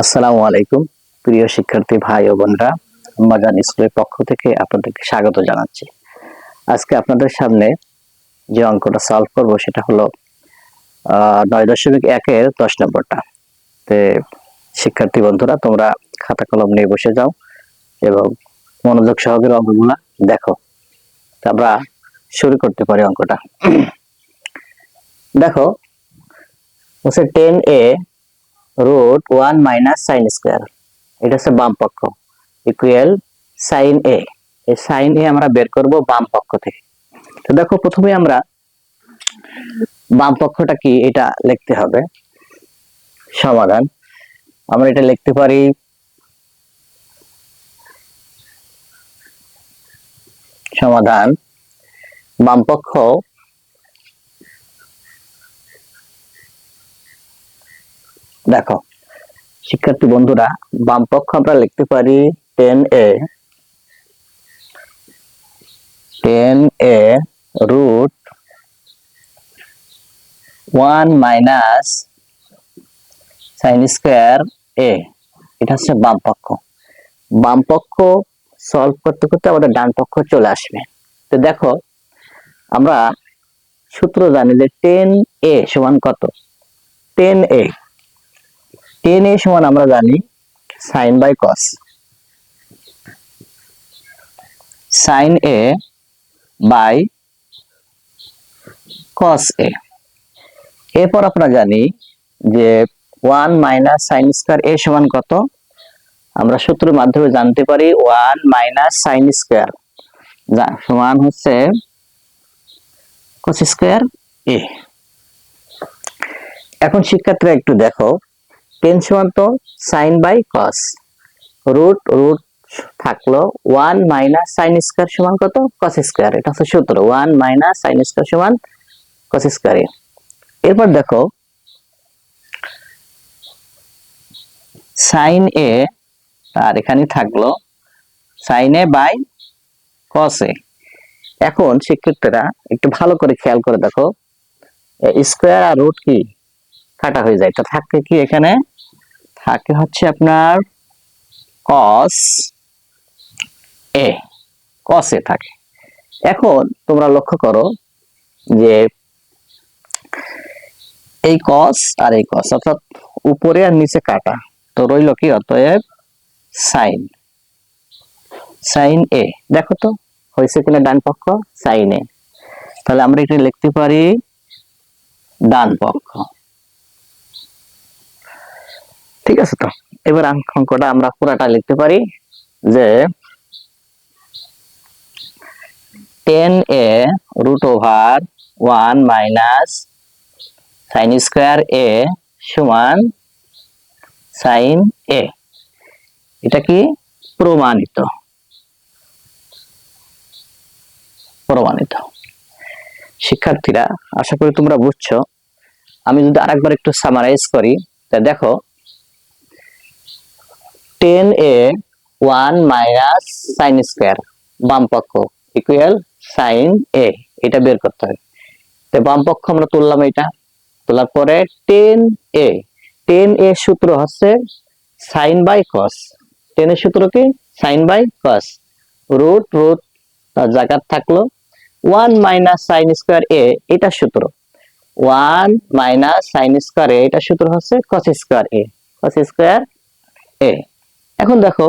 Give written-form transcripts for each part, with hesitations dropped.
আসসালামু আলাইকুম প্রিয় শিক্ষার্থী ভাই ও বোনরা, আম্মাজান স্কুলের পক্ষ থেকে আপনাদেরকে স্বাগত জানাচ্ছি। আজকে আপনাদের সামনে যে অঙ্কটা সলভ করব সেটা হলো 9.1 এর 10 নম্বরটা। তে শিক্ষার্থী বন্ধুরা, তোমরা খাতা কলম নিয়ে বসে যাও এবং মনোযোগ সহকারে অঙ্কগুলো দেখো। আমরা শুরু করতে পারি অঙ্কটা। দেখো, হচ্ছে 10a root 1 minus sine square, এটা হচ্ছে বাম পক্ষ, ইকুয়াল সাইন এ। এই সাইন এ আমরা বের করব বাম পক্ষ থেকে। তো দেখো, প্রথমে আমরা বাম পক্ষটা কি এটা লিখতে হবে। সমাধান আমরা এটা লিখতে পারি সমাধান বাম পক্ষ দেখো শিক্ষার্থী বন্ধুরা, বাম পক্ষ আমরা লিখতে পারি 10a root 1 minus sine square A, এটা হচ্ছে বাম পক্ষ। বাম পক্ষ সলভ করতে করতে আমাদের ডান পক্ষ চলে আসবে। তো দেখো, আমরা সূত্র জানি যে 10a সমান কত। 10a সমান আমরা জানি sine by cos, sine A by cos A. এরপর আমরা জানি যে 1 মাইনাস সাইন স্কোয়ার এ সমান কত। আমরা সূত্রের মাধ্যমে জানতে পারি 1 মাইনাস সাইন স্কোয়ার সমান হচ্ছে কস স্কোয়ার এ। এখন শিক্ষার্থীরা একটু দেখো, 10 সমান তো sine by cos, root root থাকলো 1 মাইনাস সাইন স্কোয়ার সমান কত কস স্কোয়ার। এটা হচ্ছে সূত্র 1 মাইনাস সাইন স্কোয়ার সমান কস স্কোয়ার। এরপর দেখো, সাইন এ আর এখানে থাকলো সাইন এ বাই কস এ। এখন শিক্ষার্থীরা একটু ভালো করে খেয়াল করে দেখো, স্কোয়ার আর রুট কি কাটা হয়ে যায়। তো থাকে কি, এখানে থাকে হচ্ছে আপনার কস এ, কস এ থাকে। এখন তোমরা লক্ষ্য করো যে এই কস আর এই কস, অর্থাৎ উপরে আর নিচে কাটা, তো রইল কি, অতএব সাইন, সাইন এ। দেখো তো হয়েছে কিনা ডান পক্ষ সাইন এ। তাহলে আমরা এটা লিখতে পারি ডান পক্ষ। ঠিক আছে, তো এবার অঙ্কটা আমরা পুরাটা লিখতে পারি যে 10a root over 1 minus sine square A সমান সাইন এ। এটা কি প্রমাণিত, প্রমাণিত। শিক্ষার্থীরা, আশা করি তোমরা বুঝছো। আমি যদি আরেকবার একটু সামারাইজ করি, তা দেখো 10a 1 মাইনাস সাইন স্কোয়ার বাম পক্ষ ইকুয়াল সাইন এ, এটা বের করতে হবে। তো বাম পক্ষ আমরা তুললাম, এটা তোলার পরে 10a, 10a সূত্র হচ্ছে সাইন বাই কস। 10 এর সূত্র কি, sine by cos. Root root জায়গা থাকলো 1 মাইনাস সাইন স্কোয়ার এ, এটা সূত্র 1 মাইনাস সাইন স্কোয়ার এ, এটা সূত্র হচ্ছে কস স্কোয়ার এ, কস স্কোয়ার এ। এখন দেখো,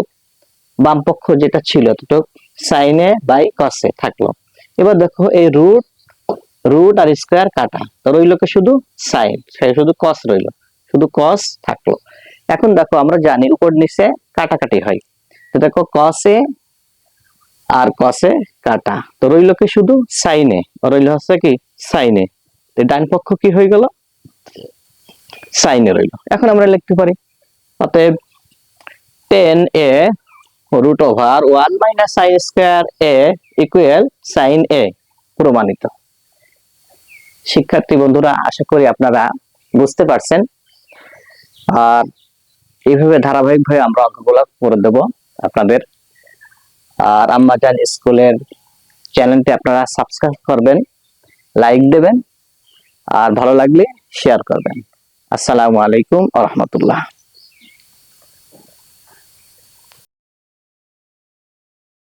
বাম পক্ষ যেটা ছিল এতটুক সাইন এ বাই কস এ থাকলো। এবার দেখো এই রুট রুট আর স্কোয়ার কাটা, তো রইল কি শুধু সাইন, শুধু কস রইল, শুধু কস থাকলো। এখন দেখো, আমরা জানি উপর নিচে কাটাকাটি হয়। তো দেখো কস এ আর কসে কাটা, তো রইল কি শুধু সাইনে, রইল হচ্ছে কি সাইনে। ডান পক্ষ কি হয়ে গেল, সাইনে রইল। এখন আমরা লিখতে পারি অতএব 10a root over 1 minus sine square A equal sine A, প্রমাণিত। শিক্ষার্থী বন্ধুরা, আশা করি আপনারা বুঝতে পারছেন। আর এইভাবে ধারাবাহিকভাবে আমরা অঙ্কগুলো করে দেব আপনাদের। আর আম্মাজান স্কুলের চ্যানেলটি আপনারা সাবস্ক্রাইব করবেন, লাইক দেবেন, আর ভালো লাগলে শেয়ার করবেন। আসসালামু আলাইকুম ওয়া রাহমাতুল্লাহ।